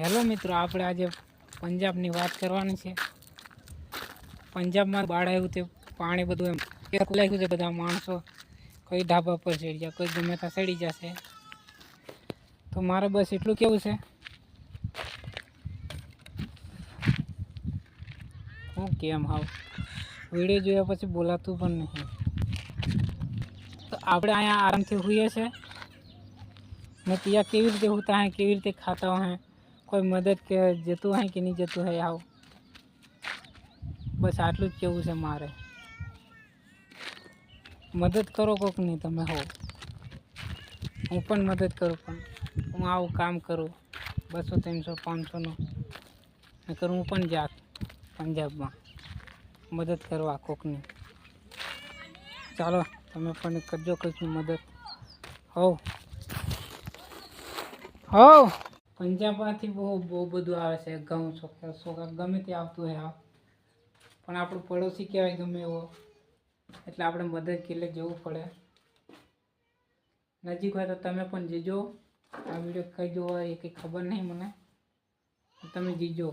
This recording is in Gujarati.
હેલો મિત્રો, આપણે આજે પંજાબની વાત કરવાની છે. પંજાબમાં બાળ આવ્યું તે પાણી બધું એમ લાગ્યું છે. બધા માણસો કોઈ ઢાબા પર ચડી જાય, કોઈ ગમે ત્યાં ચડી જશે. તો મારે બસ એટલું કેવું છે, હું કેમ હાવ વિડીયો જોયા પછી બોલાતું પણ નહીં. તો આપણે અહીંયા આરામથી હોઈએ છે ને ત્યાં કેવી રીતે હોતા હે, કેવી રીતે ખાતા હોય, કોઈ મદદ કે જતું હોય કે નહીં જતું હોય. આવ બસ આટલું જ કેવું છે મારે. મદદ કરો કોક નહીં તમે હો. હું પણ મદદ કરું, પણ હું આવું કામ કરું 200 300 500નું ને કરું. હું પણ જાત પંજાબમાં મદદ કરવા કોકની. ચાલો તમે પણ કરજો કોઈકની મદદ. હો પંજાબમાંથી બહુ બધું આવે છે. ઘઉં ચોખા ગમે તે આવતું હોય આવ, પણ આપણું પડોશી કહેવાય ગમે એવો, એટલે આપણે મદદ એટલે જવું પડે. નજીક હોય તો તમે પણ જીજો. આ વિડીયો કઈ જોવો એ કંઈ ખબર નહીં મને, તમે જીજો.